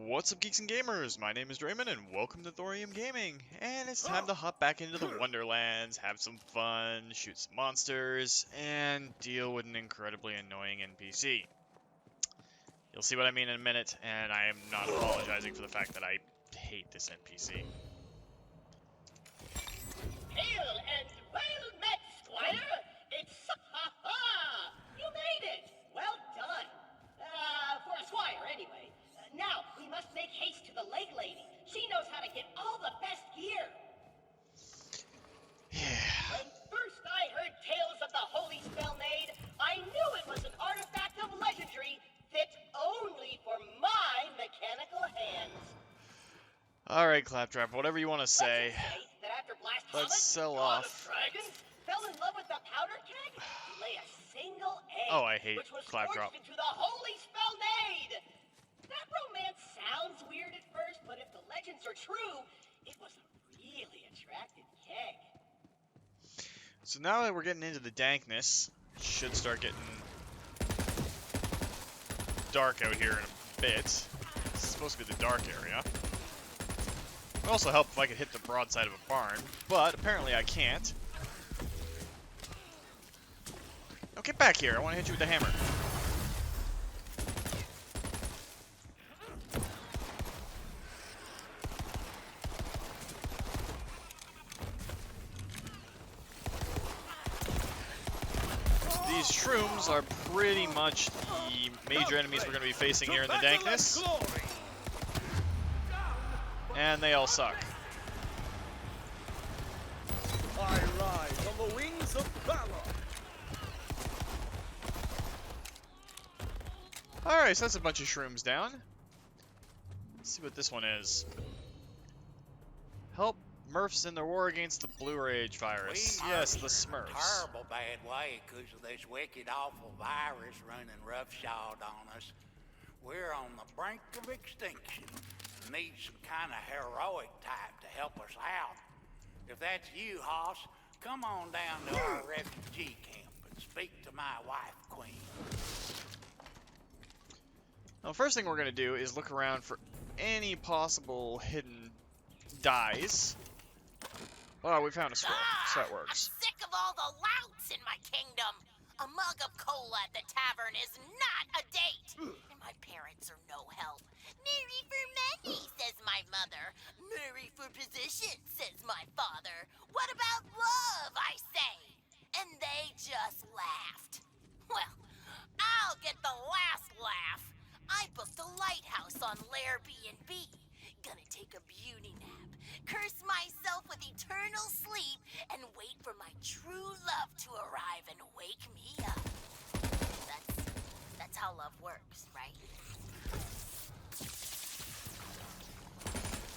What's up, geeks and gamers? My name is Drementfh, and welcome to Thorium Gaming. And it's time to hop back into the Wonderlands, have some fun, shoot some monsters, and deal with an incredibly annoying NPC. You'll see what I mean in a minute, and I am not apologizing for the fact that I hate this NPC. Hail and well met, Squire! It's ha-ha! You made it! Well done! For a squire, anyway. Now, we must make haste to the lake lady. She knows how to get all the best gear. Yeah. When first I heard tales of the Holy Spell Maid, I knew it was an artifact of legendary fit only for my mechanical hands. Alright, Claptrap, whatever you want to say. That after Blast Let's sell off. Dragons fell in love with the powder keg, lay a single egg, Oh, I hate which was Claptrap. forged into the Holy Spell Maid. That romance sounds weird at first, but if the legends are true, it was a really attractive keg. So now that we're getting into the Dankness, it should start getting dark out here in a bit. It's supposed to be the dark area. It would also help if I could hit the broadside of a barn, but apparently I can't. Now get back here, I want to hit you with the hammer. These shrooms are pretty much the major enemies we're going to be facing here in the Dankness. And they all suck. I rise on the wings of valor. Alright, so that's a bunch of shrooms down. Let's see what this one is. Help Murphs in their war against the Blue Rage virus. Yes, the Smurfs. Terrible bad way because of this wicked, awful virus running roughshod on us. We're on the brink of extinction. Need some kind of heroic type to help us out. If that's you, Hoss, come on down to our refugee camp and speak to my wife, Queen. Now, first thing we're going to do is look around for any possible hidden dyes. Oh, we found a scroll, so that works. I'm sick of all the louts in my kingdom. A mug of cola at the tavern is not a date. And my parents are no help. Marry for money, says my mother. Marry for position, says my father. What about love, I say? And they just laughed. Well, I'll get the last laugh. I booked a lighthouse on Airbnb. Gonna take a beauty nap, curse myself with eternal sleep, and wait for my true love to arrive and wake me up. That's how love works, right?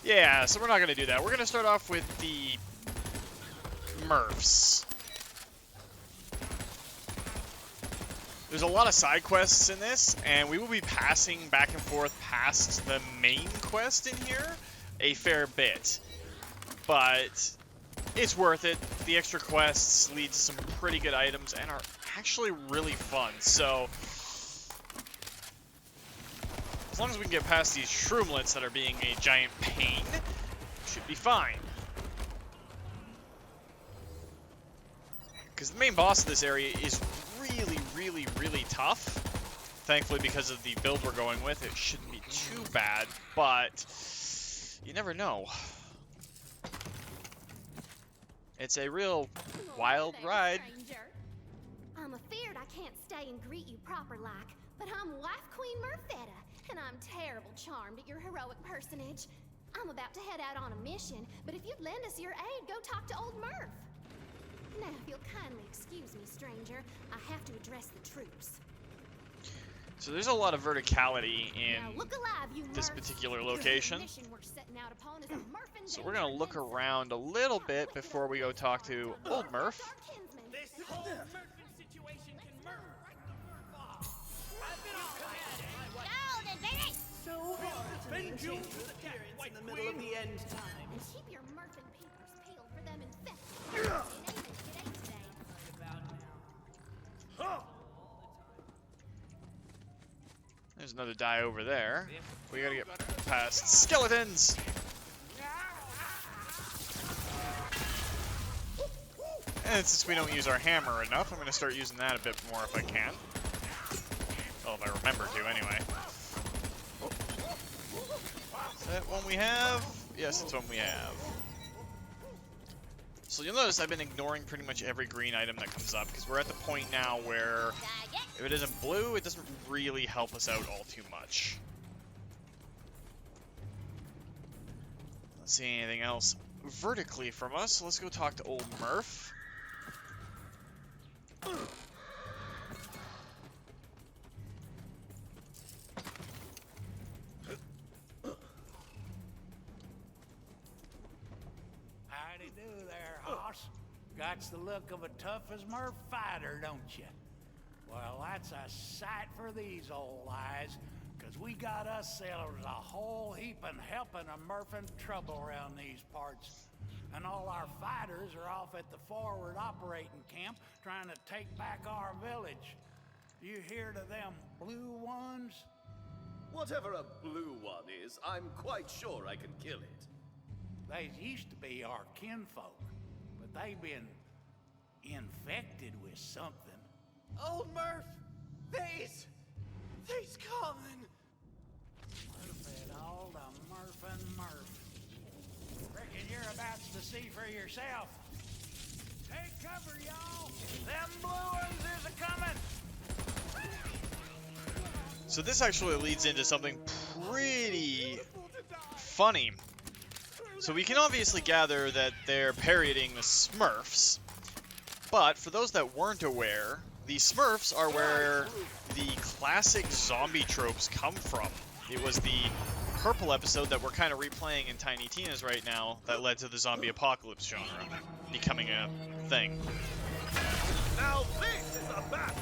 Yeah, so we're not going to do that. We're going to start off with the Murphs. There's a lot of side quests in this, and we will be passing back and forth past the main quest in here a fair bit. But it's worth it. The extra quests lead to some pretty good items and are actually really fun. So as long as we can get past these shroomlets that are being a giant pain, we should be fine. Because the main boss of this area is really tough. Thankfully, because of the build we're going with, it shouldn't be too bad, but you never know. It's a real wild ride. Stranger. I'm afeard I can't stay and greet you proper like, but I'm wife Queen Murphetta, and I'm terrible charmed at your heroic personage. I'm about to head out on a mission, but if you'd lend us your aid, go talk to old Murph. Now, if you'll kindly excuse me, stranger, I have to address the troops. So there's a lot of verticality in Now look alive, you this Murphs. particular location. The mission we're setting out upon is a Murph and So we're going to look around a little bit before we go talk to old Murph. This whole Murphy situation can murder right the Murph off. I've been on command. Down and baby! So bend you to the appearance in the middle of the end time. And keep your Murph and papers peeled for them infected. There's another die over there. We gotta get past skeletons! And since we don't use our hammer enough, I'm gonna start using that a bit more if I can. Well, if I remember to, anyway. Is that one we have? Yes, it's one we have. So you'll notice I've been ignoring pretty much every green item that comes up, because we're at the point now where if it isn't blue, it doesn't really help us out all too much. Not seeing anything else vertically from us, so let's go talk to old Murph. Howdy do there, hoss. Got's the look of a tough as Murph fighter, don't you? Well, that's a sight for these old eyes, 'cause we got ourselves a whole heapin' helpin' of Murphin' trouble around these parts. And all our fighters are off at the forward operating camp trying to take back our village. You hear to them blue ones? Whatever a blue one is, I'm quite sure I can kill it. They used to be our kinfolk, but they've been infected with something. Old Murph! They's coming! Murph had all the Murph and Murph. Reckon you're about to see for yourself. Take cover, y'all! Them blue ones is a-coming! So this actually leads into something pretty funny. So we can obviously gather that they're parodying the Smurfs, but for those that weren't aware, the Smurfs are where the classic zombie tropes come from. It was the purple episode that we're kind of replaying in Tiny Tina's right now that led to the zombie apocalypse genre becoming a thing. Now this is a battle!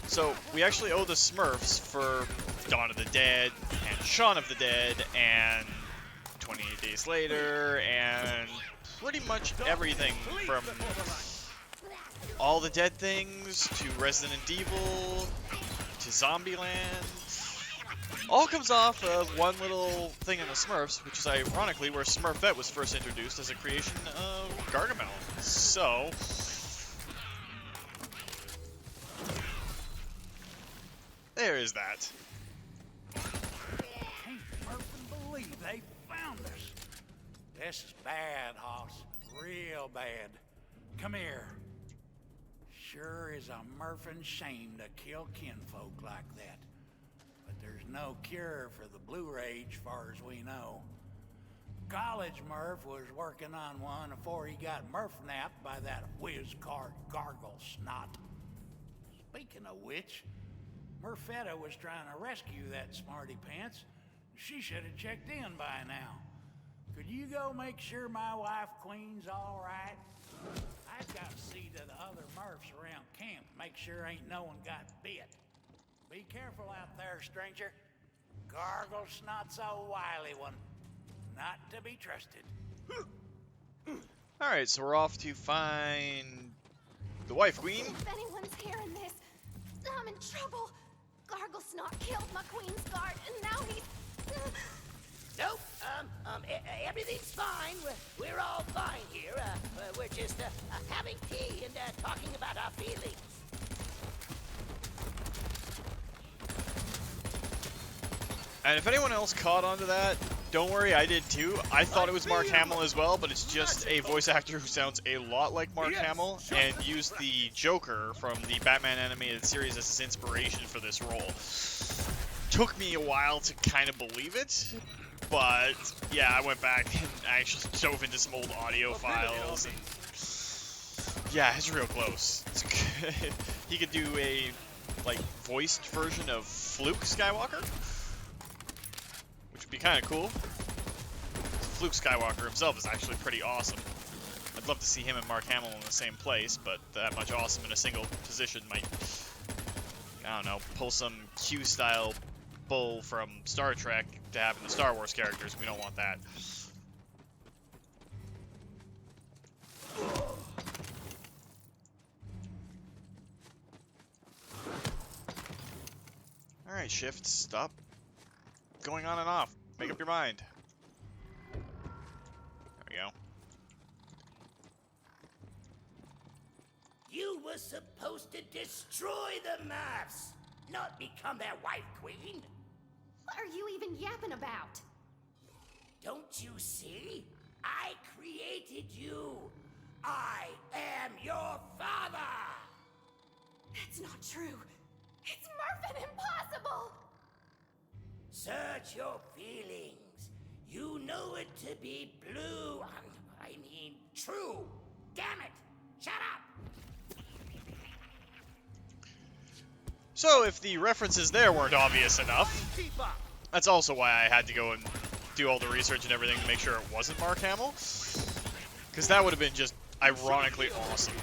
So we actually owe the Smurfs for Dawn of the Dead and Shaun of the Dead and 28 Days Later and pretty much everything from All the Dead Things to Resident Evil to Zombieland. All comes off of one little thing in the Smurfs, which is ironically where Smurfette was first introduced as a creation of Gargamel. So there is that. Can't Murphin' believe they found us. This is bad, hoss. Real bad. Come here. Sure is a Murphin' shame to kill kinfolk like that. But there's no cure for the blue rage, far as we know. College Murph was working on one before he got Murph-napped by that whiz-cart gargle snot. Speaking of which, Murphetta was trying to rescue that smarty pants. She should have checked in by now. Could you go make sure my wife Queen's all right? I've got to see to the other Murphs around camp, make sure ain't no one got bit. Be careful out there, stranger. Gargle snot's a wily one. Not to be trusted. Alright, so we're off to find the wife queen. If anyone's hearing this, I'm in trouble. Gargle Snot killed my queen's guard, and now he's... Nope. Everything's fine. We're all fine here. We're just having tea and talking about our feelings. And if anyone else caught on to that, don't worry, I did too. I thought it was Mark Hamill as well, but it's just a voice actor who sounds a lot like Mark Hamill and used the Joker from the Batman animated series as his inspiration for this role. Took me a while to kind of believe it, but yeah, I went back and I actually dove into some old audio files, and yeah, it's real close. It's good. He could do a like voiced version of Fluke Skywalker, which would be kind of cool. Fluke Skywalker himself is actually pretty awesome. I'd love to see him and Mark Hamill in the same place, but that much awesome in a single position might, I don't know, pull some Q-style bull from Star Trek to have in the Star Wars characters. We don't want that. Alright, Shift, stop going on and off. Make up your mind. There we go. You were supposed to destroy the Murphs, not become their wife queen. What are you even yapping about? Don't you see? I created you. I am your father. That's not true. It's Murphin impossible! Search your feelings. You know it to be blue. I mean, true. Damn it. Shut up. So, if the references there weren't obvious enough, that's also why I had to go and do all the research and everything to make sure it wasn't Mark Hamill. Because that would have been just ironically awesome.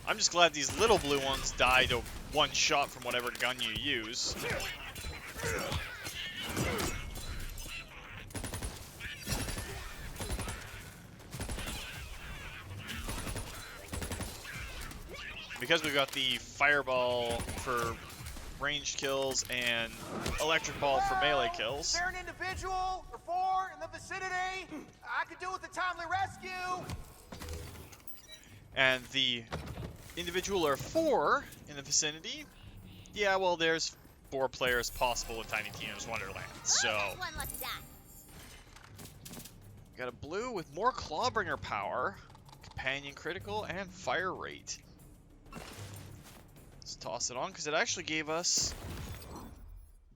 I'm just glad these little blue ones die to one shot from whatever gun you use. Because we've got the fireball for ranged kills and electric ball for melee kills. Is there an individual or four in the vicinity? I could do with a timely rescue. And the individual or 4 in the vicinity, yeah, well, there's 4 players possible with Tiny Tina's Wonderlands, so... One lucky die. Got a blue with more Clawbringer power, companion critical, and fire rate. Let's toss it on, because it actually gave us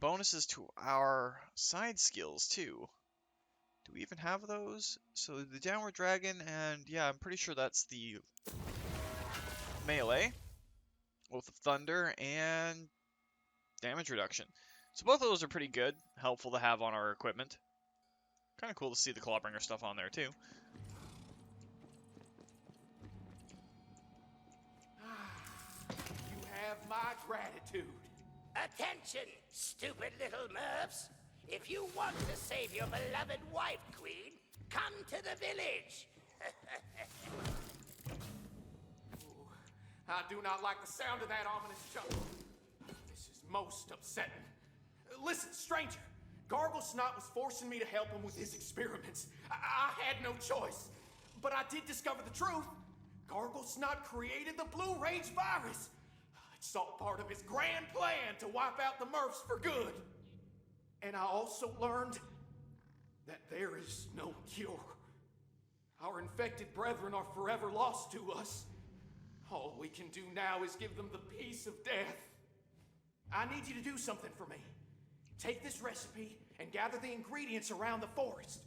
bonuses to our side skills, too. Do we even have those? So the Downward Dragon, and yeah, I'm pretty sure that's the melee, with the thunder and damage reduction. So both of those are pretty good, helpful to have on our equipment. Kind of cool to see the Clawbringer stuff on there too. You have my gratitude. Attention, stupid little Murphs. If you want to save your beloved wife, Queen, come to the village. I do not like the sound of that ominous chuckle. This is most upsetting. Listen, stranger. Gargle Snot was forcing me to help him with his experiments. I had no choice. But I did discover the truth. Gargle Snot created the Blue Rage virus. It's all part of his grand plan to wipe out the Murphs for good. And I also learned that there is no cure. Our infected brethren are forever lost to us. All we can do now is give them the peace of death. I need you to do something for me. Take this recipe and gather the ingredients around the forest.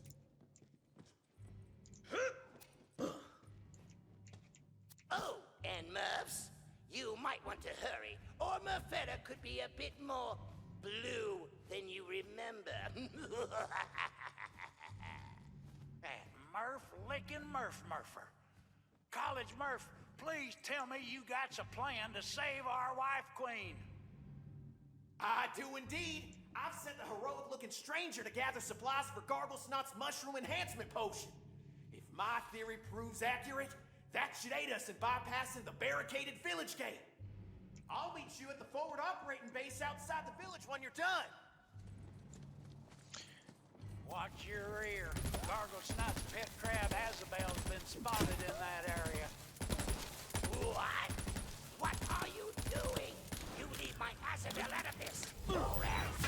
Oh, and Murphs, you might want to hurry, or Murphetta could be a bit more blue than you remember. That Murph-licking Murph-Murpher. College Murph, please tell me you got a plan to save our wife queen. I do indeed. I've sent the heroic-looking stranger to gather supplies for Gargle Snot's mushroom enhancement potion. If my theory proves accurate, that should aid us in bypassing the barricaded village gate. I'll meet you at the forward operating base outside the village when you're done. Watch your ear. Gargle Snot's pet crab Azabel's been spotted in that area. What? What are you doing? You leave my Azabel out of this, or else.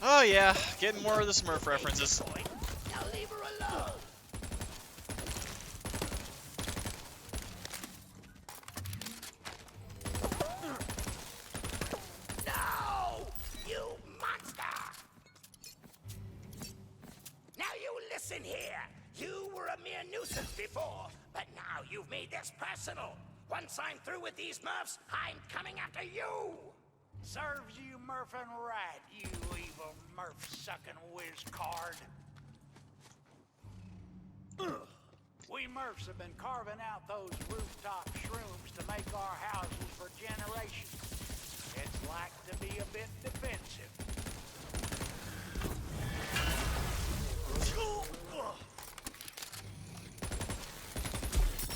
Oh yeah, getting more of the Smurf references. Now leave her alone. No! You monster! Now you listen here. You were a mere nuisance before, but now you've made this personal. Once I'm through with these Murphs, I'm coming after you! Serves you Murphin' right, you evil Murph-sucking whiz-card. We Murphs have been carving out those rooftop shrooms to make our houses for generations. It's like to be a bit defensive.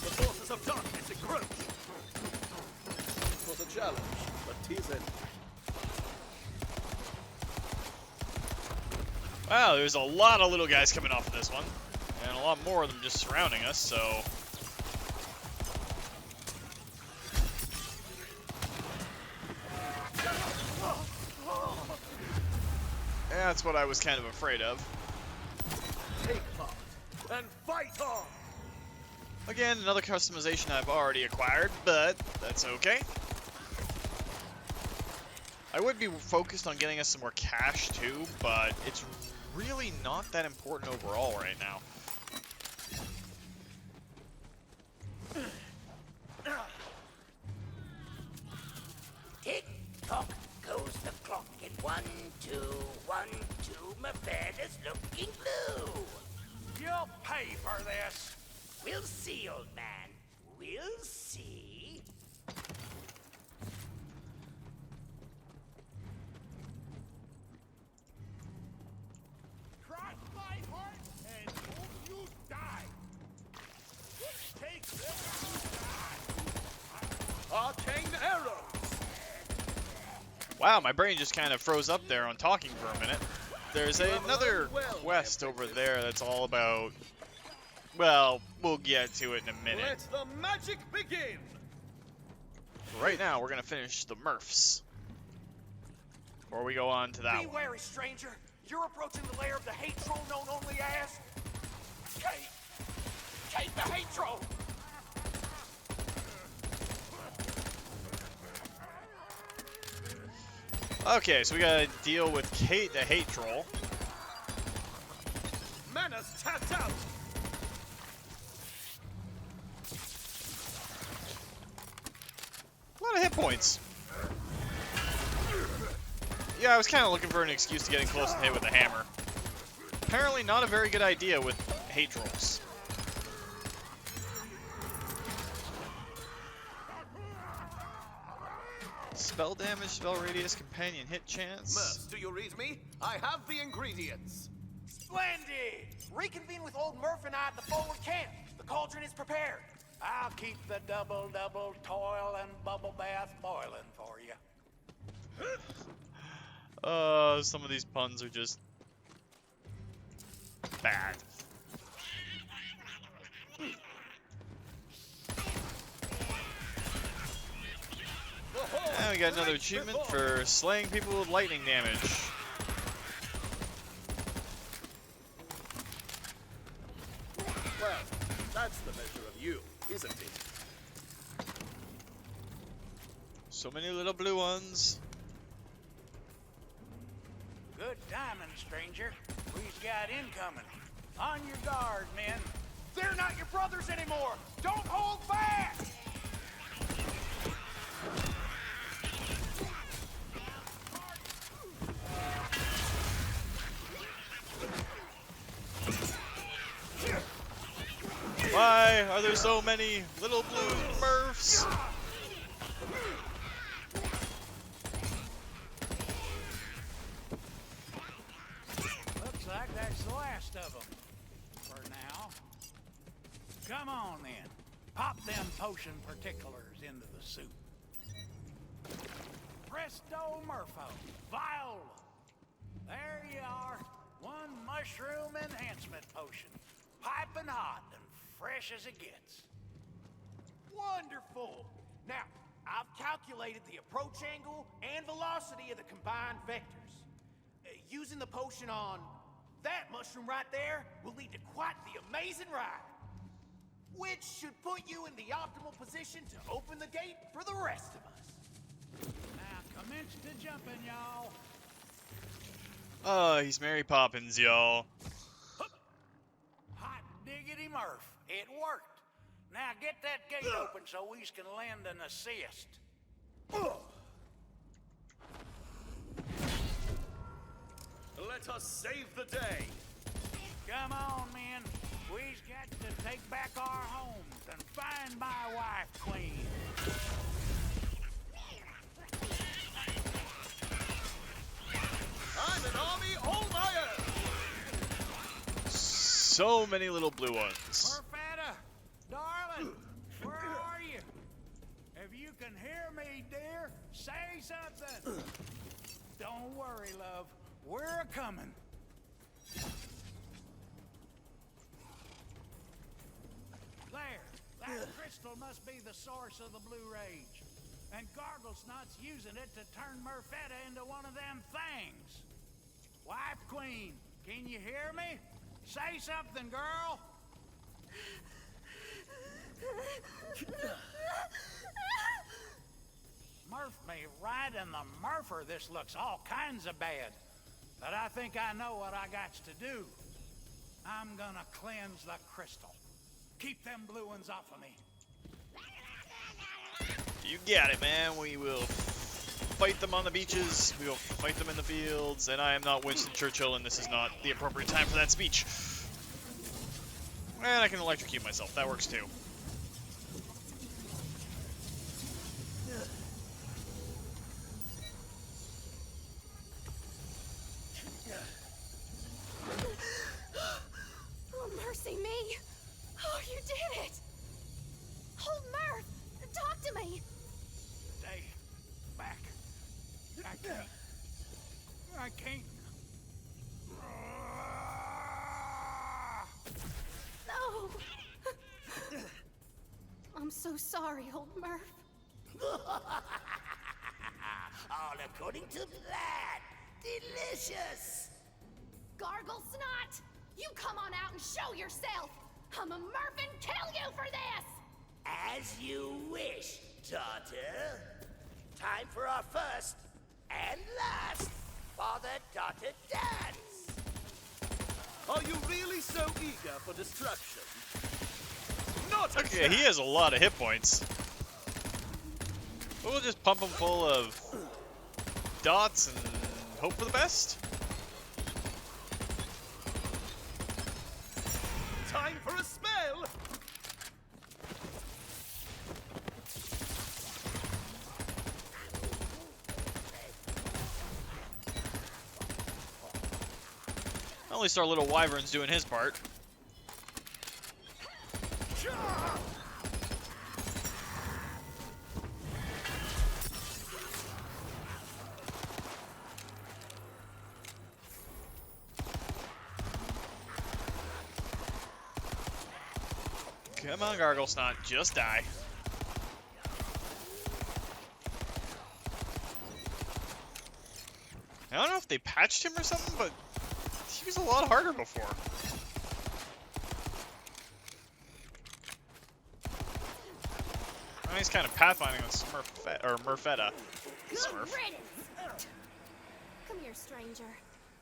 The forces of darkness encroach. Wow, there's a lot of little guys coming off of this one. And a lot more of them just surrounding us, so... Yeah, that's what I was kind of afraid of. Take part and fight on! Again, another customization I've already acquired, but that's okay. I would be focused on getting us some more cash too, but it's really not that important overall right now. Tick-tock goes the clock at 1, 2, 1, 2. Murphs looking blue. You'll pay for this. We'll see, old man. We'll see. Cross my heart and hope you die. Take this. Arcane arrow! Wow, my brain just kind of froze up there on talking for a minute. There's another quest over there that's all about... Well, we'll get to it in a minute. Let the magic begin! Right now, we're going to finish the Murphs. Before we go on to that Be one. wary, stranger. You're approaching the lair of the hate troll known only as... Kate! Kate the hate troll! Okay, so we gotta deal with Kate the hate troll. Mana's tapped out! A lot of hit points. Yeah, I was kind of looking for an excuse to getting close and hit with a hammer. Apparently not a very good idea with hate trolls. Spell damage, spell radius, companion hit chance. Murphs, do you read me? I have the ingredients. Splendid! Reconvene with old Murph and I at the forward camp. The cauldron is prepared. I'll keep the double toil and bubble bath boiling for you. Some of these puns are just bad. And we got another achievement for slaying people with lightning damage. Well, that's the measure of you, isn't it? So many little blue ones. Good timing, stranger. We've got incoming. On your guard, men. They're not your brothers anymore! Don't hold back! Why are there so many little blue Murphs? Looks like that's the last of them. For now. Come on, then. Pop them potion particulars into the soup. Presto Murpho. Viola. There you are. One mushroom enhancement potion. Piping hot and fresh as it gets. Wonderful! Now, I've calculated the approach angle and velocity of the combined vectors. Using the potion on that mushroom right there will lead to quite the amazing ride. Which should put you in the optimal position to open the gate for the rest of us. Now commence to jumping, y'all. Oh, he's Mary Poppins, y'all. Hot diggity Murph. It worked. Now get that gate open so we can lend an assist. Let us save the day. Come on, men. We've got to take back our homes and find my wife, Queen. I'm an army all my own. So many little blue ones. Murphetta, darling, where are you? If you can hear me, dear, say something. Don't worry, love. We're a-coming. crystal must be the source of the blue rage. And Garglesnot's using it to turn Murphetta into one of them things. Wife Queen, can you hear me? Say something, girl. Murph me right in the Murpher. This looks all kinds of bad. But I think I know what I got to do. I'm gonna cleanse the crystal. Keep them blue ones off of me. You got it, man. We will fight them on the beaches. We will fight them in the fields. And I am not Winston Churchill, and this is not the appropriate time for that speech. And I can electrocute myself. That works too. Oh, mercy me! Oh, you did it! Hold Murph! Talk to me! Stay back. I can't. No! I'm so sorry, old Murph. All according to plan. Delicious. Garglesnot! You come on out and show yourself! I'm a Murph and kill you for this! As you wish, daughter. Time for our first and last father-daughter dance. Are you really so eager for destruction? Not a Okay, he has a lot of hit points. We'll just pump him full of dots and hope for the best. time for a spell! At least our little wyvern's doing his part. Come on, Garglesnot, just die. I don't know if they patched him or something, but he was a lot harder before. Well, he's kind of pathfinding on Murphetta. Smurf. Come here, stranger.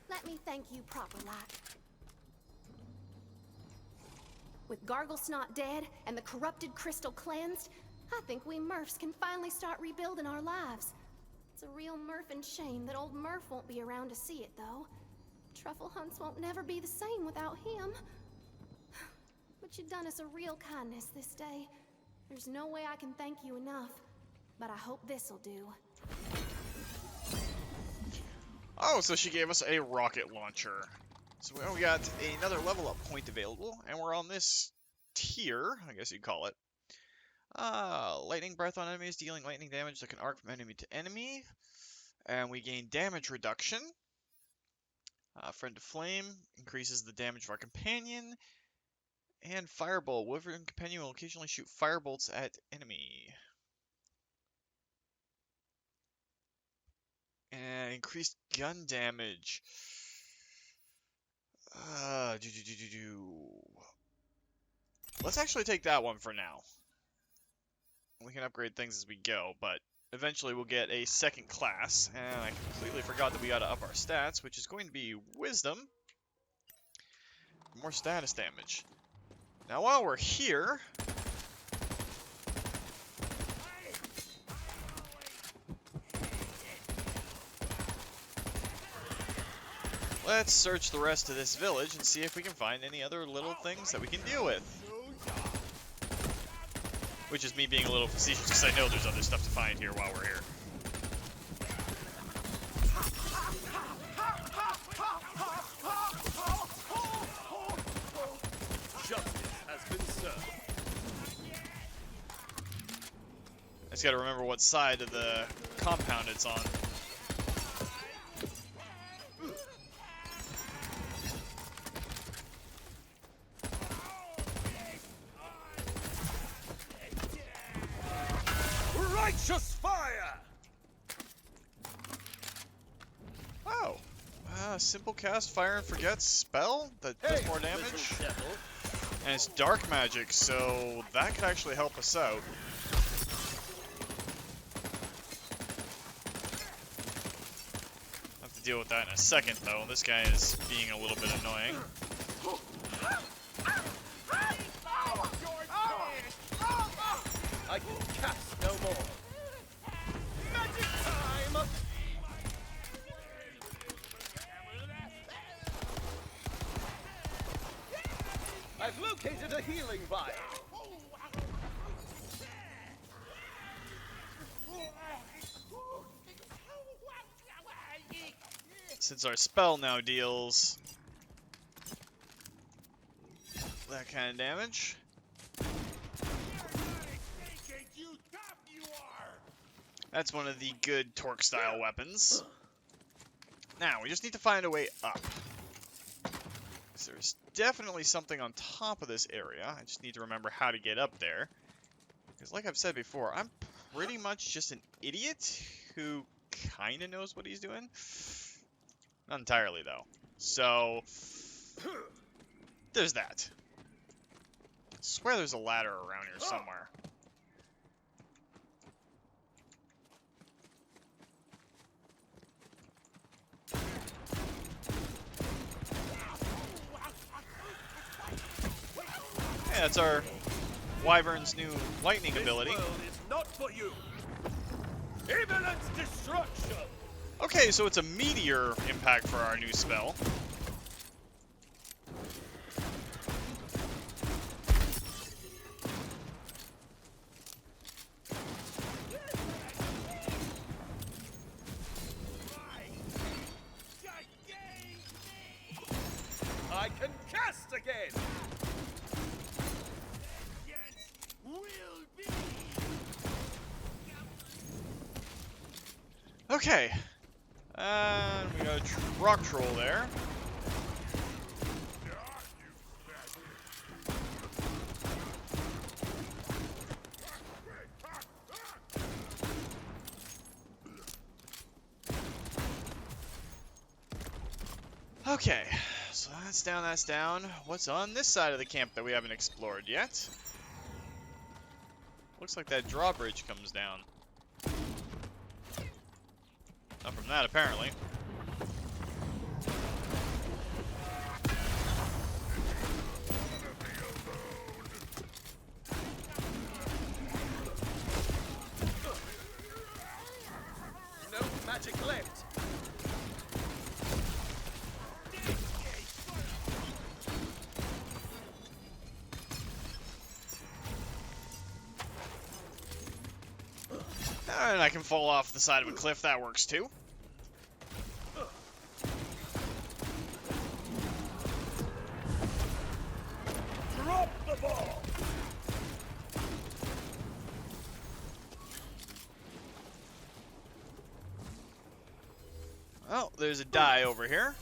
Let me thank you proper-like. With Garglesnot dead and the corrupted crystal cleansed, I think we Murphs can finally start rebuilding our lives. It's a real Murphin shame that old Murph won't be around to see it, though. Truffle hunts won't never be the same without him. But you've done us a real kindness this day. There's no way I can thank you enough, but I hope this'll do. Oh, so she gave us a rocket launcher. So we got another level up point available, and we're on this tier, I guess you'd call it. Lightning breath on enemies, dealing lightning damage that can arc from enemy to enemy. And we gain damage reduction. Friend to flame increases the damage of our companion. And firebolt. Wyvern companion will occasionally shoot firebolts at enemy. And increased gun damage. Let's actually take that one for now. We can upgrade things as we go, but eventually we'll get a second class. And I completely forgot that we gotta up our stats, which is going to be Wisdom. More status damage. Now while we're here... let's search the rest of this village and see if we can find any other little things that we can deal with. Which is me being a little facetious because I know there's other stuff to find here while we're here. Justice has been served. I just gotta remember what side of the compound it's on. simple cast fire and forget spell that Hey, does more little damage. devil. And it's dark magic, so that could actually help us out. Have to deal with that in a second, though. This guy is being a little bit annoying. I can cast no more. Magic time! I've located a healing vial. Since our spell now deals that kind of damage. That's one of the good torque-style weapons. Now, we just need to find a way up. So there's definitely something on top of this area. I just need to remember how to get up there. Because like I've said before, I'm pretty much just an idiot who kind of knows what he's doing. Not entirely, though. So, there's that. I swear there's a ladder around here somewhere. Yeah, that's our Wyvern's new lightning ability. This world is not for you. Imminent destruction. Okay, so it's a meteor impact for our new spell. I can cast again. Okay. And we got a rock troll there. Okay, so that's down, that's down. What's on this side of the camp that we haven't explored yet? Looks like that drawbridge comes down. Not from that, apparently. No magic left. And I can fall off the side of a cliff, that works too. Drop the ball. Well, there's a die over here.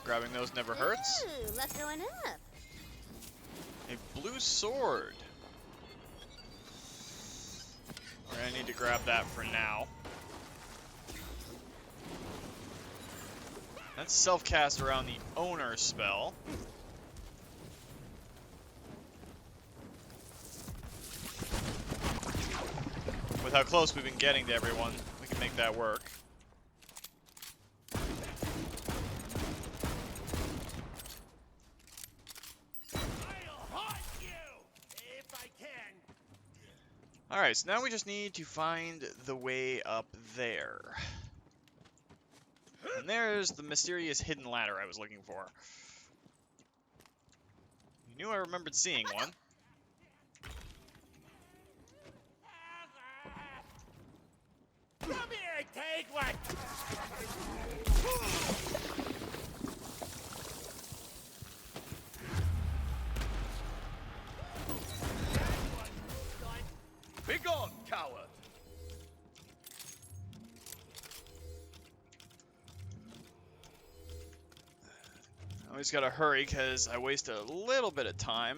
Grabbing those never hurts. Ooh, luck going up. A blue sword. We're gonna need to grab that for now. That's self-cast around the owner spell. With how close we've been getting to everyone, we can make that work. Alright, so now we just need to find the way up there. And there's the mysterious hidden ladder I was looking for. I knew I remembered seeing one. Come here, take one. Begone, coward. I always gotta hurry because I wasted a little bit of time.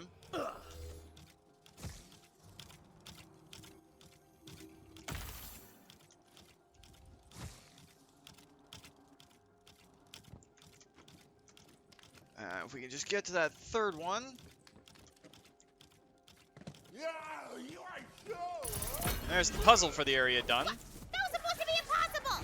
If we can just get to that third one. There's the puzzle for the area done. What? That was supposed to be impossible!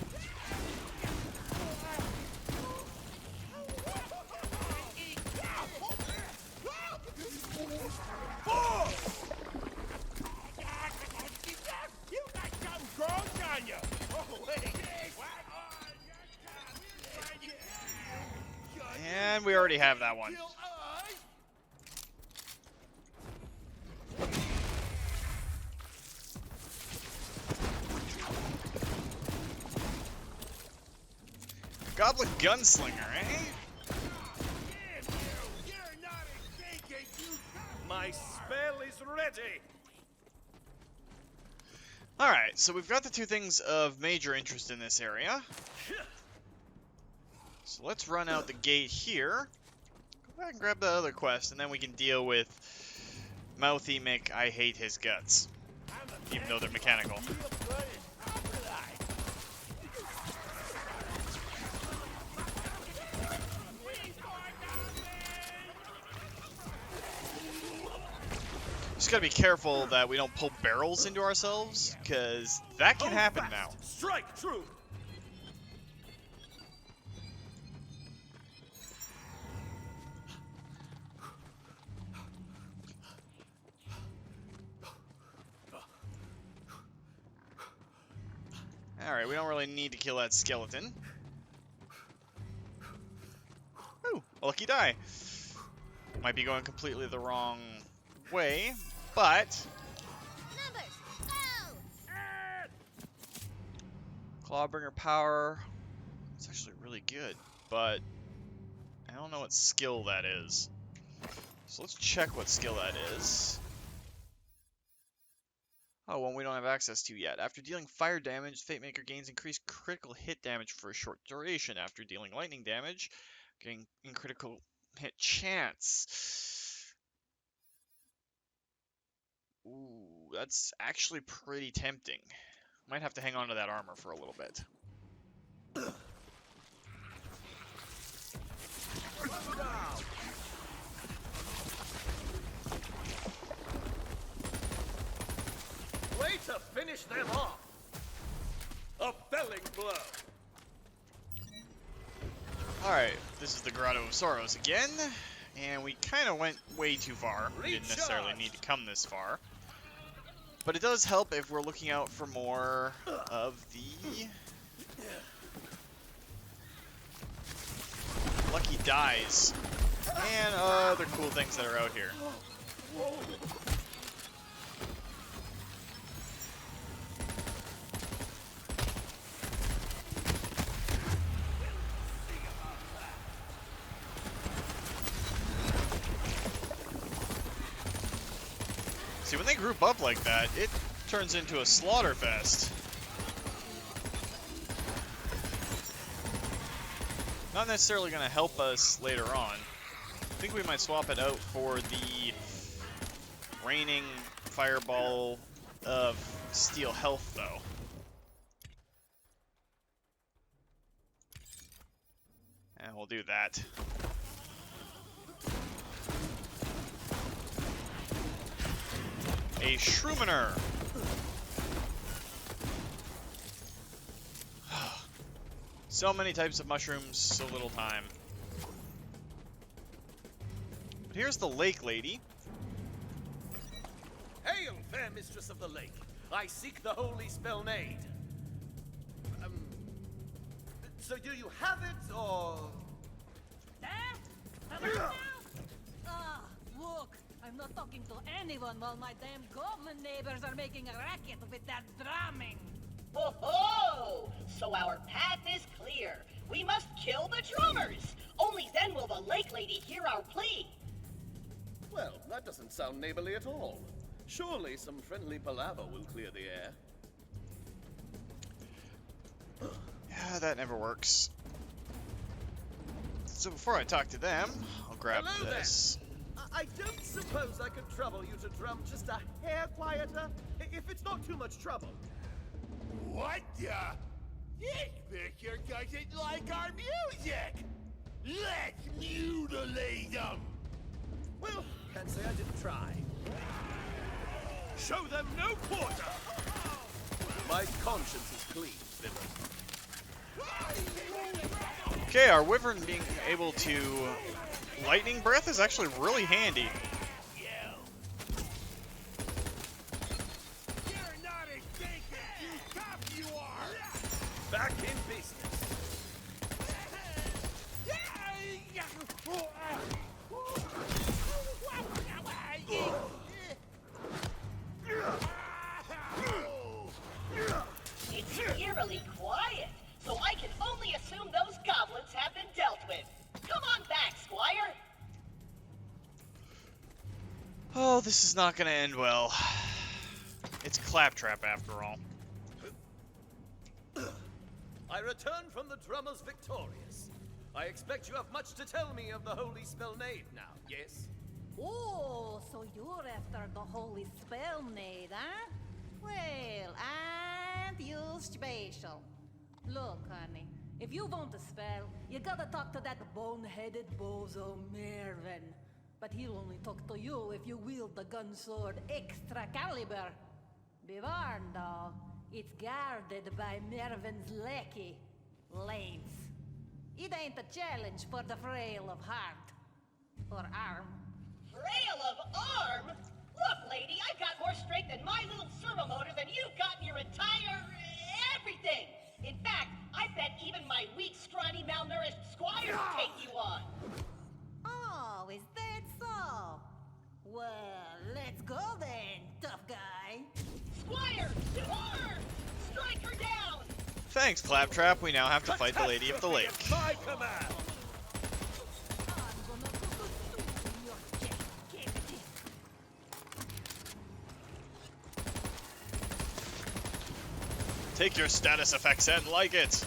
You got some growth on you! Oh, wait! And we already have that one. Goblin Gunslinger, eh? My spell is ready! Alright, so we've got the two things of major interest in this area. So let's run out the gate here. Go back and grab the other quest, and then we can deal with Mouthy Mick, I hate his guts. Even though they're mechanical. Just gotta be careful that we don't pull barrels into ourselves, because that can happen now. Strike true! Alright, we don't really need to kill that skeleton. Ooh, a lucky die. Might be going completely the wrong way, but... Numbers, go! Clawbringer power... It's actually really good, but... I don't know what skill that is. So let's check what skill that is. Oh, one we don't have access to yet. After dealing fire damage, Fate Maker gains increased critical hit damage for a short duration. After dealing lightning damage, gain critical hit chance. Ooh, that's actually pretty tempting. Might have to hang on to that armor for a little bit. Way to finish them off! A felling blow! Alright, this is the Grotto of Soros again, and we kind of went way too far. We didn't necessarily need to come this far. But it does help if we're looking out for more of the lucky dies and other cool things that are out here. See, when they group up like that, it turns into a slaughter fest. Not necessarily going to help us later on. I think we might swap it out for the raining fireball of steel health, though. And we'll do that. A Shroomener. So many types of mushrooms, so little time. But here's the lake lady. Hail, fair mistress of the lake! I seek the holy spell maid. So do you have it, or...? There? Hello now? Ah, look, I'm not talking to anyone while my damn goblin neighbors are making a racket with that drumming. Ho ho! So our path is clear. We must kill the drummers. Only then will the lake lady hear our plea. Well, that doesn't sound neighborly at all. Surely some friendly palaver will clear the air. Yeah, that never works. So before I talk to them, I'll grab Hello this. There. I don't suppose I could trouble you to drum just a hair quieter, if it's not too much trouble. What the? This picture doesn't like our music! Let's mutilate them! Well, can't say I didn't try. Show them no quarter! My conscience is clean, villain. Okay, our wyvern being able to lightning breath is actually really handy. You're not as big as you tough you are! Back in business. It's eerily quiet, so I can only assume those goblins have been dealt with. Come on back, Squire. Oh, this is not gonna end well. It's Claptrap after all. I return from the drummers victorious. I expect you have much to tell me of the holy spellnade now, yes? Oh, so you're after the holy spell nade, huh? Well, and you special. Look, honey, if you want a spell, you gotta talk to that bone-headed bozo Mervyn. But he'll only talk to you if you wield the gun sword extra caliber. Be warned, though, it's guarded by Mervyn's lackey, Lance. It ain't a challenge for the frail of heart or arm. Frail of arm? Look, lady, I've got more strength in my little servo motor than you've got in your entire everything. In fact, I bet even my weak, scrawny, malnourished squire would take you on. Oh, is that so? Well, let's go then, tough guy. Squire, to arms! Strike her down! Thanks, Claptrap. We now have to fight the Lady of the Lake. My command! I'm gonna consume your cavity. Take your status effects and like it.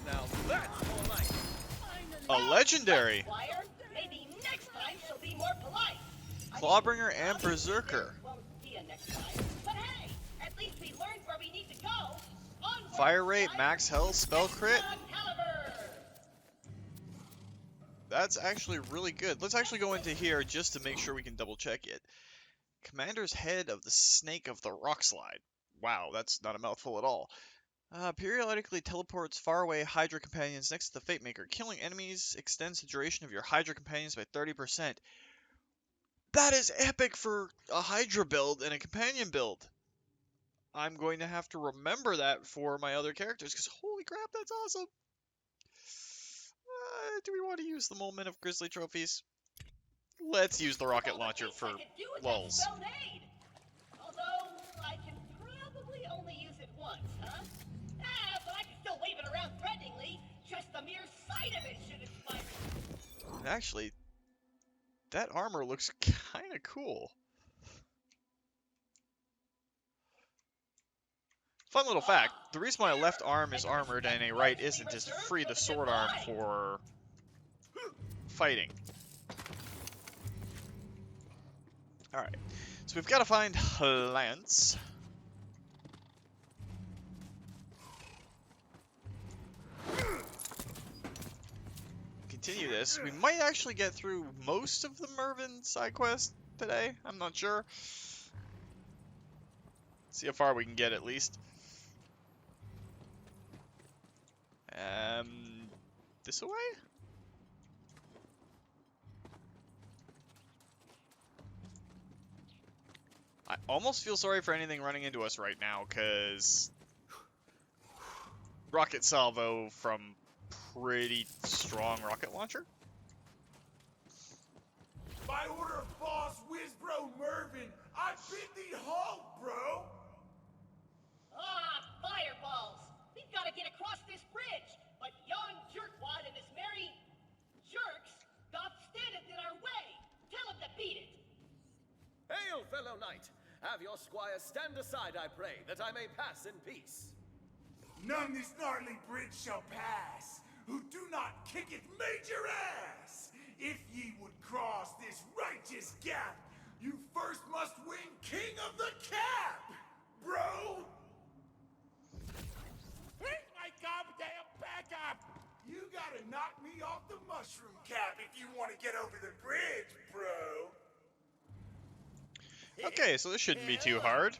Now that's more like it. A legendary. Squire, maybe next time she'll be more polite. Clawbringer and Berserker. Won't be a next time, but hey, at least we learned where we need to go. Onward, Fire rate, Squire. max health, spell crit. Caliber. That's actually really good. Let's actually go into here just to make sure we can double check it. Commander's Head of the Snake of the Rock Slide. Wow, that's not a mouthful at all. Periodically teleports faraway Hydra companions next to the Fate Maker. Killing enemies extends the duration of your Hydra companions by 30%. That is epic for a Hydra build and a companion build. I'm going to have to remember that for my other characters, because holy crap, that's awesome. Do we want to use the moment of Grizzly Trophies? Let's use the rocket launcher for lulls. Although I can probably only use it once, huh? But I can still wave it around threateningly. Just the mere sight of it should inspire me. And actually, that armor looks kind of cool. Fun little fact, the reason why a left arm is armored and a right isn't is to free the sword arm for fighting. Alright, so we've got to find Lance. Continue this. We might actually get through most of the Mervyn side quest today. I'm not sure. See how far we can get at least. This away? I almost feel sorry for anything running into us right now, because rocket salvo from pretty strong rocket launcher. By order of Boss Whizbro Mervyn, I bid thee halt, bro! Fireballs! We've got to get across this bridge, but yon jerkwad and his merry jerks doth standeth in our way. Have your squire stand aside, I pray, that I may pass in peace. None this gnarly bridge shall pass, who do not kick it major ass. If ye would cross this righteous gap, you first must win King of the Cap, bro! Where's my goddamn backup? You gotta knock me off the mushroom cap if you want to get over the bridge, bro. Okay, so this shouldn't be too hard,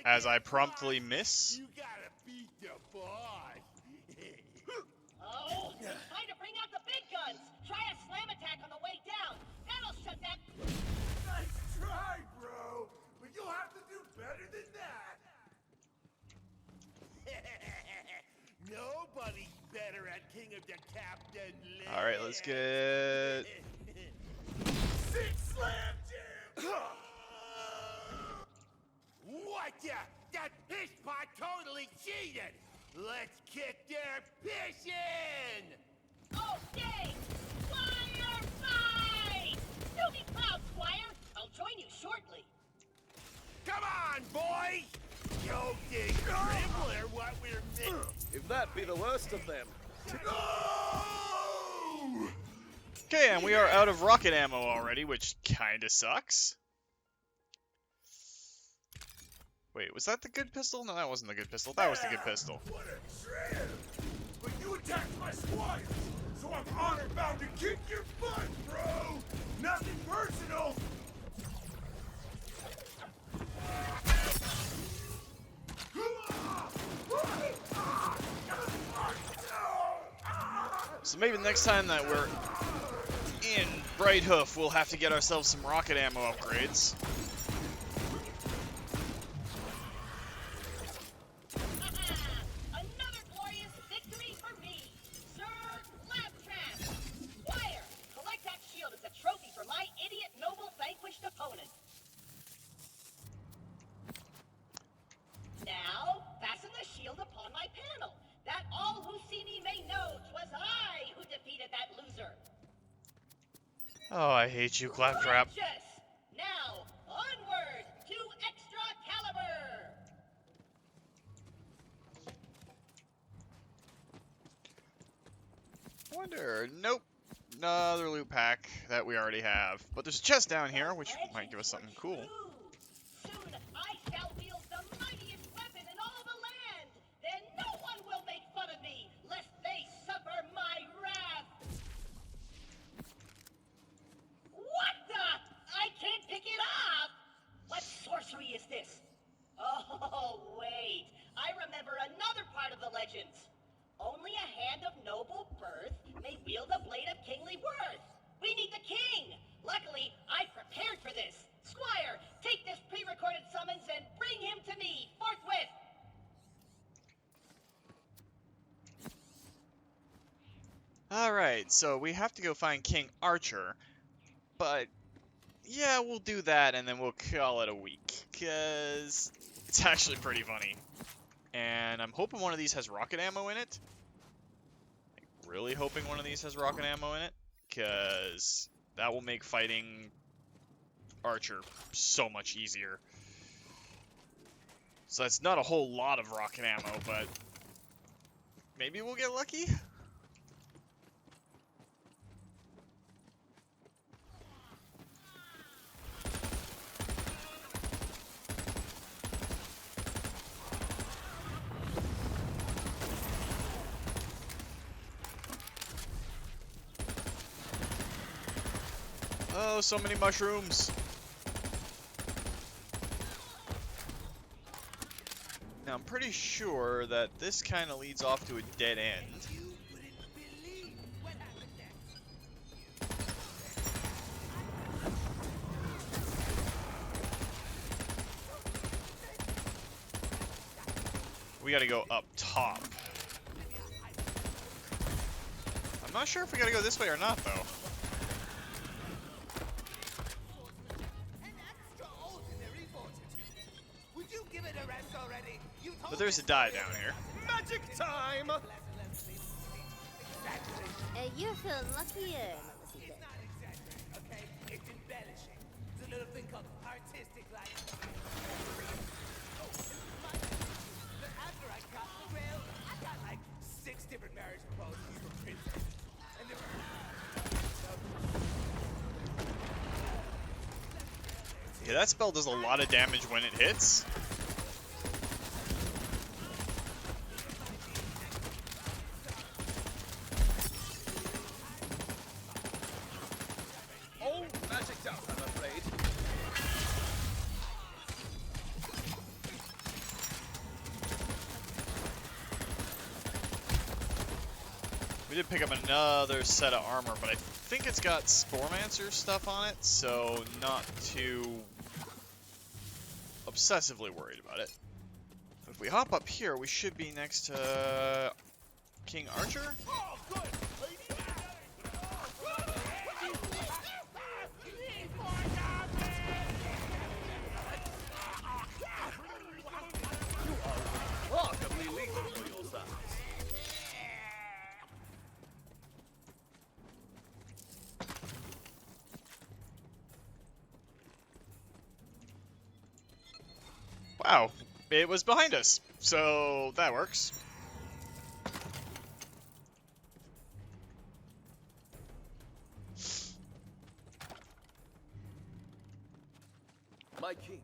as I promptly miss. You gotta beat the boss. Oh, it's time to bring out the big guns. Try a slam attack on the way down. That'll shut that. Nice try, bro. But you'll have to do better than that. Nobody's better at King of the Cap than Liz. All right, let's get. Six slam jam. What the? That piss pot totally cheated. Let's kick their piss in. Okay, Squire fight! Do me proud, Squire. I'll join you shortly. Come on, boys. Yo, dig Dribbler what we're missing. If that be the worst of them. No! Okay, and we are out of rocket ammo already, which kinda sucks. Wait, was that the good pistol? No, that wasn't the good pistol. That was the good pistol. What a trip! But you attacked my squire, so I'm honor bound to kick your butt, bro! Nothing personal! So maybe the next time that we're in Brighthoof, we'll have to get ourselves some rocket ammo upgrades. Another glorious victory for me, Sir Claptrap. Squire, collect that shield as a trophy for my idiot noble vanquished opponent. Now, fasten the shield upon my panel, that all who see me may know 'twas I who defeated that loser. Oh, I hate you, Claptrap. Righteous. Now, onward to extra caliber. Wonder. Nope. Another loot pack that we already have. But there's a chest down here, which might give us something cool. Soon I shall wield the mightiest weapon in all the land. Then no one will make fun of me, lest they suffer my wrath. What the? I can't pick it up. What sorcery is this? Oh, wait. I remember another part of the legends. Only a hand of noble birth may wield a blade of kingly worth. We need the king. Luckily, I prepared for this. Squire, take this pre-recorded summons and bring him to me forthwith. Alright, so we have to go find King Archer. But, yeah, we'll do that and then we'll call it a week. Because it's actually pretty funny. And I'm hoping one of these has rocket ammo in it. Like, really hoping one of these has rocket ammo in it. Because that will make fighting Archer so much easier. So that's not a whole lot of rocket ammo, but maybe we'll get lucky? Oh, so many mushrooms. Now, I'm pretty sure that this kind of leads off to a dead end. We gotta go up top. I'm not sure if we gotta go this way or not, though. But there's a die down here. Magic time! You feel luckier, Mamacita. Okay, it's embellishing. The a little thing called artistic license. After I got the rail, I got like 6 different marriage proposals from princesses. And they were... Yeah, that spell does a lot of damage when it hits. All magicked out, I'm afraid. We did pick up another set of armor, but I think it's got Sporemancer stuff on it, so not too obsessively worried about it. If we hop up here, we should be next to King Archer. Remarkably lethal for your size. Wow, it was behind us, so that works. My king,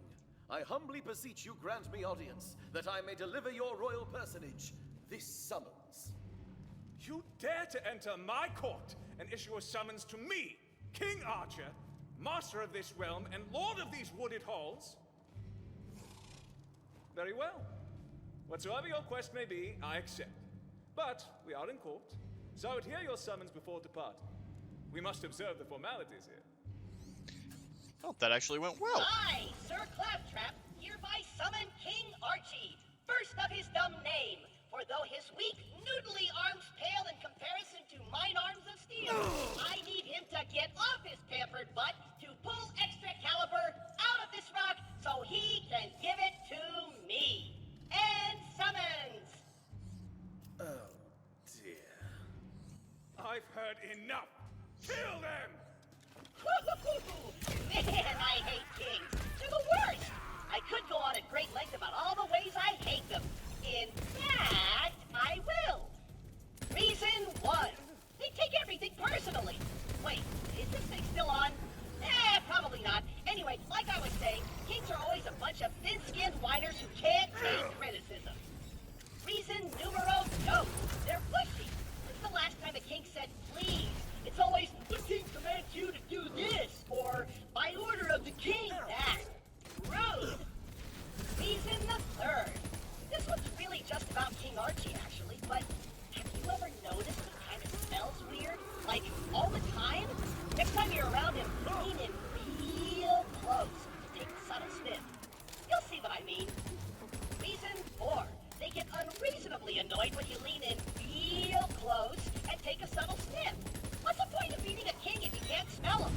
I humbly beseech you grant me audience, that I may deliver your royal personage this summons. You dare to enter my court and issue a summons to me, King Archer, master of this realm and lord of these wooded halls? Very well. Whatsoever your quest may be, I accept. But we are in court, so I would hear your summons before departing. We must observe the formalities here. Oh, that actually went well. I, Sir Claptrap, hereby summon King Archie, first of his dumb name. For though his weak, noodly arms pale in comparison to mine arms of steel, I need him to get off his pampered butt to pull extra caliber out of this rock so he can give it to me. And summons! Oh, dear. I've heard enough. Kill them! Man, I hate kings. They're the worst. I could go on at great length about all the ways I hate them. In fact, I will. Reason 1. They take everything personally. Wait, is this thing still on? Probably not. Anyway, like I was saying, kings are always a bunch of thin-skinned whiners who can't take criticism. Reason numero 2. They're pushy. When's the last time a king said please? It's always, the king commands you to do this, or by order of the king, that. Rude. Reason the 3rd. This one's really just about King Archie, actually, but have you ever noticed he kind of smells weird? Like, all the time? Next time you're around him, lean in real close to take a subtle sniff. You'll see what I mean. Reason 4. They get unreasonably annoyed when you lean in real close and take a subtle sniff. What's the point of being a king if you can't smell him?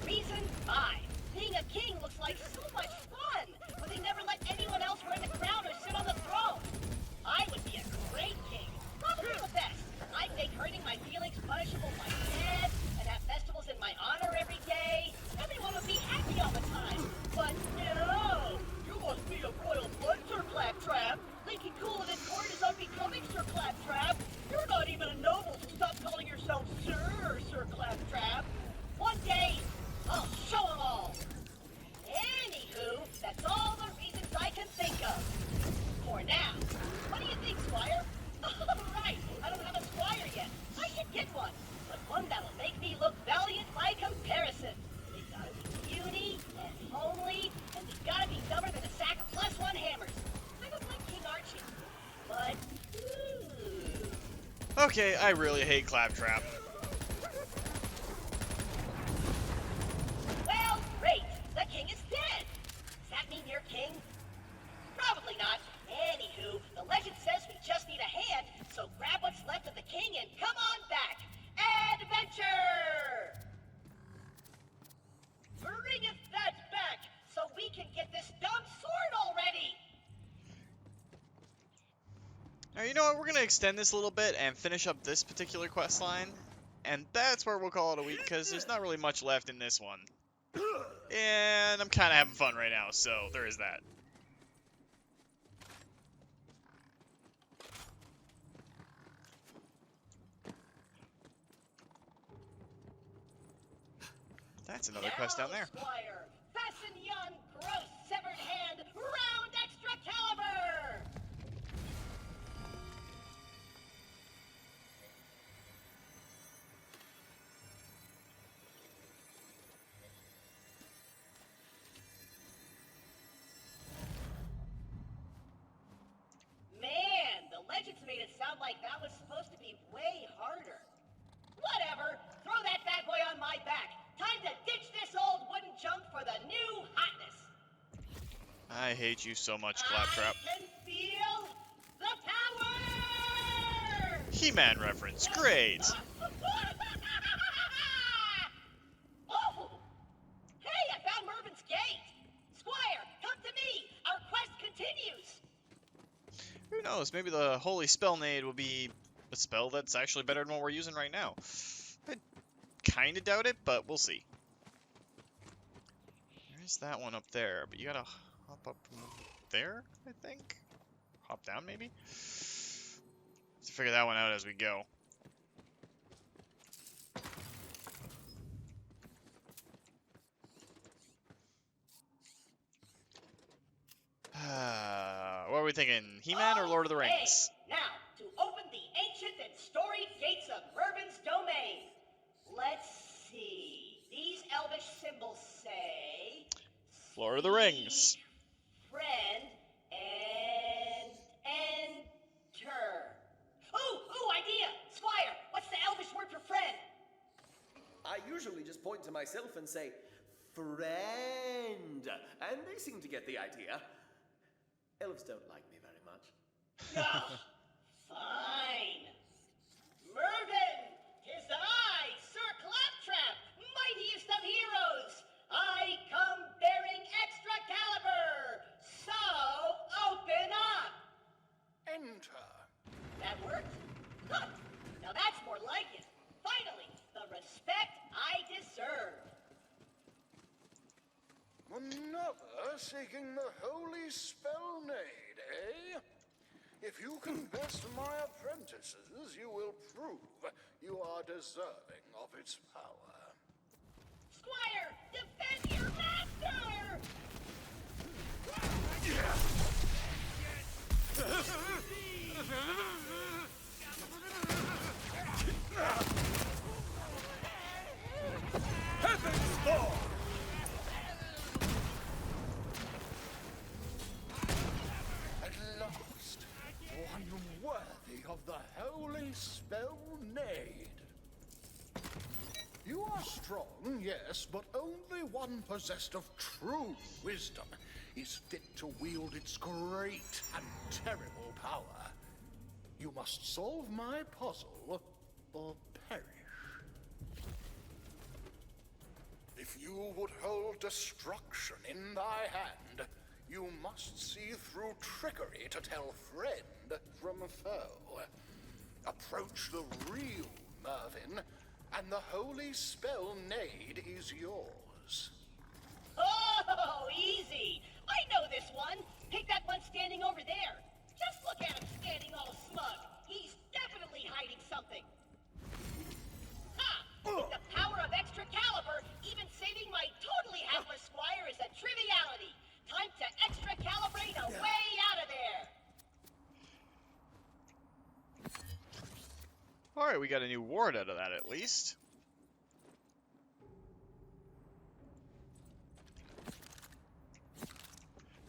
Reason 5. Being a king looks like so much fun, but they never let anyone else wear the crown or sit on the throne. I would be a great king, probably the best. I'd make hurting my feelings punishable by death, and have festivals in my honor every day. Everyone would be happy all the time. But no! You must be a royal blood, Sir Claptrap. Thinking cool and in court is unbecoming, Sir Claptrap. You're not even a noble, so stop calling yourself Sir, Sir Claptrap. One day, I'll show 'em all. Anywho, that's all the reasons I can think of. For now. What do you think, Squire? Oh, right. I don't have a squire yet. I should get one. But one that'll make me look valiant by comparison. They've gotta be puny and homely, and they've gotta be dumber than a sack of +1 hammers. Kind of like King Archie. But, ooh. Okay, I really hate Claptrap. Well, great. The king is dead. Does that mean you're king? Probably not. Anywho, the legend says we just need a hand, so grab what's left of the king and come on back. Adventure! Bringeth that back, so we can get this dumb sword already! Now, you know what? We're going to extend this a little bit and finish up this particular quest line. And that's where we'll call it a week, because there's not really much left in this one. And I'm kind of having fun right now, so there is that. That's another quest down there. Squire, fasten yon gross severed hand round extra caliber! Man, the legends made it sound like that was supposed to be way harder. Whatever, throw that bad boy on my back. Time to ditch this old wooden junk for the new hotness. I hate you so much, Claptrap. I can feel the power! He-Man reference, great! Oh! Hey, I found Mervin's gate! Squire, come to me! Our quest continues! Who knows, maybe the Holy Spellnade will be a spell that's actually better than what we're using right now. I kind of doubt it, but we'll see. There's that one up there, but you gotta hop up from there, I think? Hop down, maybe? Let's figure that one out as we go. What are we thinking? He-Man or Lord of the Rings? Now, to open the ancient and storied gates of Mervin's domain. Let's see. These elvish symbols say... Lord of the Rings. Friend and enter. Ooh, idea! Squire, what's the elvish word for friend? I usually just point to myself and say, friend, and they seem to get the idea. Elves don't like me very much. Ugh, fine. Mervin, 'tis I, Sir Claptrap, mightiest of heroes. I come bearing extra caliber. So, open up. Enter. That worked? Huh. Now that's more like it. Finally, the respect I deserve. Another seeking the holy spellnade, eh? If you can best my apprentices, you will prove you are deserving of its power. Squire, defend your master! Heaven's Lord! At last, one worthy of the holy spellnade. You are strong, yes, but only one possessed of true wisdom is fit to wield its great and terrible power. You must solve my puzzle or perish. If you would hold destruction in thy hand, you must see through trickery to tell friend from foe. Approach the real Mervin, and the holy spellnade is yours. Oh, easy. I know this one. Pick that one standing over there. Just look at him standing all smug. He's definitely hiding something. Ha! With the power of extra caliber, even saving my totally hapless squire is a triviality. Time to extra calibrate a way out of there. Alright, we got a new ward out of that at least.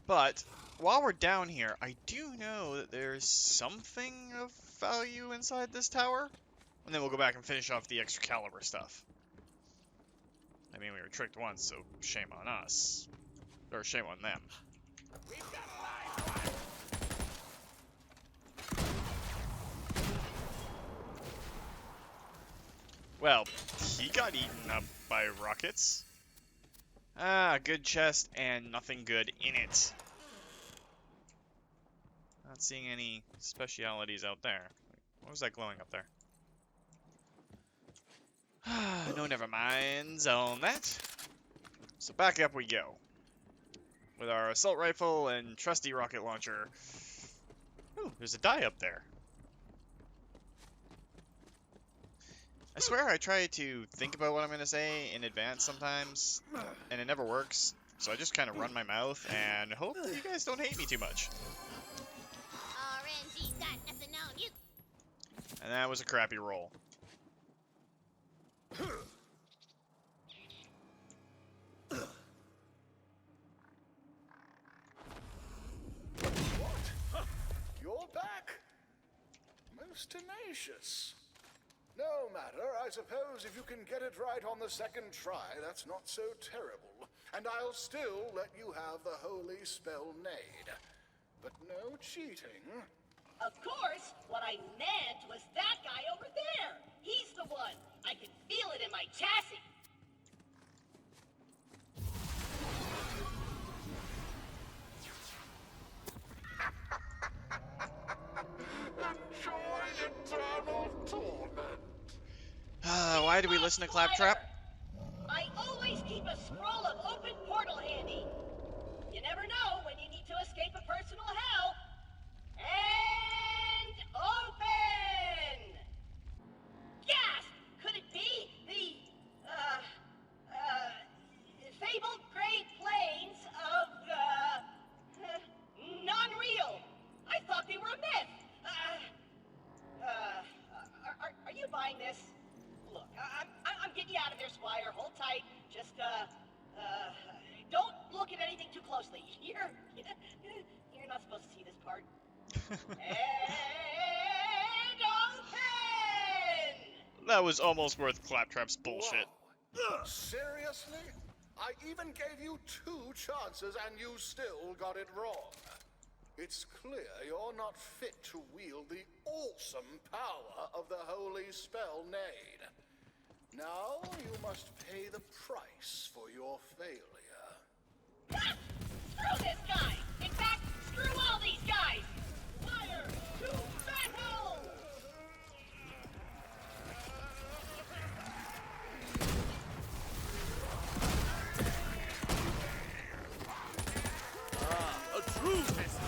But, while we're down here, I do know that there's something of value inside this tower. And then we'll go back and finish off the extra caliber stuff. I mean, we were tricked once, so shame on us. Or shame on them. Well, he got eaten up by rockets. Ah, good chest and nothing good in it. Not seeing any specialities out there. What was that glowing up there? No, never minds on that. So back up we go. With our assault rifle and trusty rocket launcher. Ooh, there's a die up there. I swear I try to think about what I'm going to say in advance sometimes, and it never works. So I just kind of run my mouth and hope that you guys don't hate me too much. RNG's got nothing on you. And that was a crappy roll. What? Huh. You're back? Most tenacious. No matter, I suppose if you can get it right on the second try, that's not so terrible. And I'll still let you have the holy spell Nade. But no cheating. Of course, what I meant was that guy over there. He's the one. I can feel it in my chassis. Enjoy eternal torment. Why do we listen to Claptrap? I always keep a scroll of open portal handy. You never know when you need to escape a personal hell. And open! Gasp! Could it be the, fabled Great Plains of, non-real? I thought they were a myth. Are you buying this? Look, I'm getting you out of there, Squire. Hold tight. Just, don't look at anything too closely. You're not supposed to see this part. And open! That was almost worth Claptrap's bullshit. Whoa. Seriously? I even gave you 2 chances and you still got it wrong. It's clear you're not fit to wield the awesome power of the holy spell Nade. Now you must pay the price for your failure. Ah! Screw this guy! In fact, screw all these guys! Fire to battle! A true test.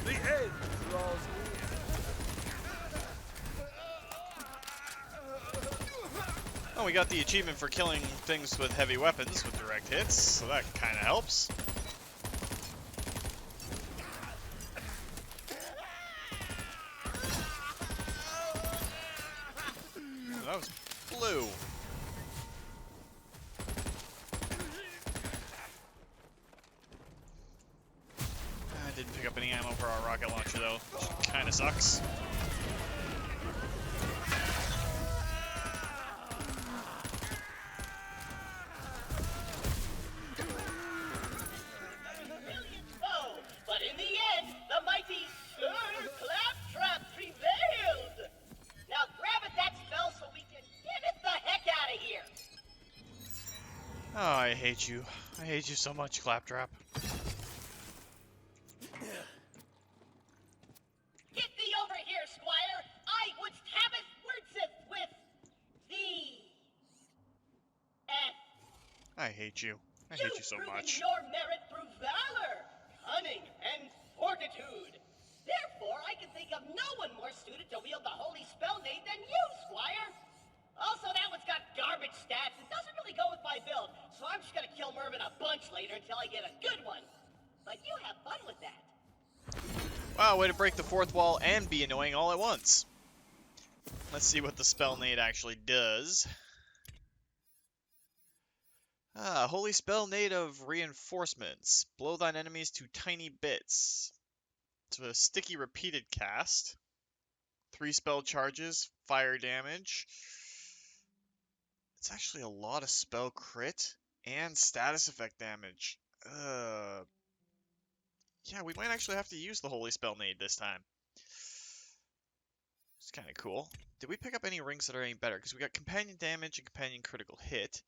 The end draws near. Oh, we got the achievement for killing things with heavy weapons with direct hits, so that kind of helps. That was blue. I didn't pick up any ammo for our rocket launcher though, which kind of sucks. Brilliant foe, but in the end, the mighty Sir Claptrap prevailed! Now grab at that spell so we can get it the heck out of here! Oh, I hate you. I hate you so much, Claptrap. Get thee over here, Squire! I would have it wordsith with thee! I hate you. I hate you so You've proven much. your merit through valor, cunning, and fortitude. Therefore, I can think of no one more suited to wield the holy spell Nade than you, Squire. Also, that one's got garbage stats. It doesn't really go with my build, so I'm just gonna kill Mervin a bunch later until I get a good one. But you have fun with that. Wow, way to break the fourth wall and be annoying all at once. Let's see what the spell Nade actually does. Holy spell Nade of reinforcements. Blow thine enemies to tiny bits. It's a sticky repeated cast. 3 spell charges, fire damage. It's actually a lot of spell crit and status effect damage. Yeah, we might actually have to use the Holy Spell Nade this time. It's kind of cool. Did we pick up any rings that are any better? Because we got companion damage and companion critical hit.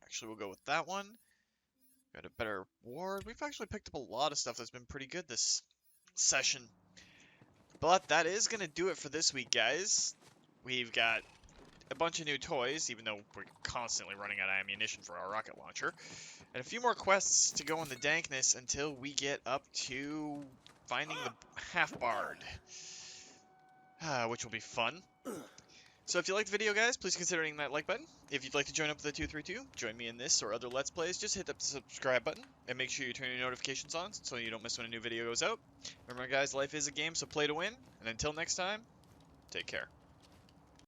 Actually, we'll go with that one. Got a better ward. We've actually picked up a lot of stuff that's been pretty good this session. But that is going to do it for this week, guys. We've got a bunch of new toys, even though we're constantly running out of ammunition for our rocket launcher. And a few more quests to go on the Dankness until we get up to finding the half-bard. Which will be fun. So if you liked the video, guys, please consider hitting that like button. If you'd like to join up with the 232, join me in this or other Let's Plays, just hit the subscribe button. And make sure you turn your notifications on so you don't miss when a new video goes out. Remember, guys, life is a game, so play to win. And until next time, take care.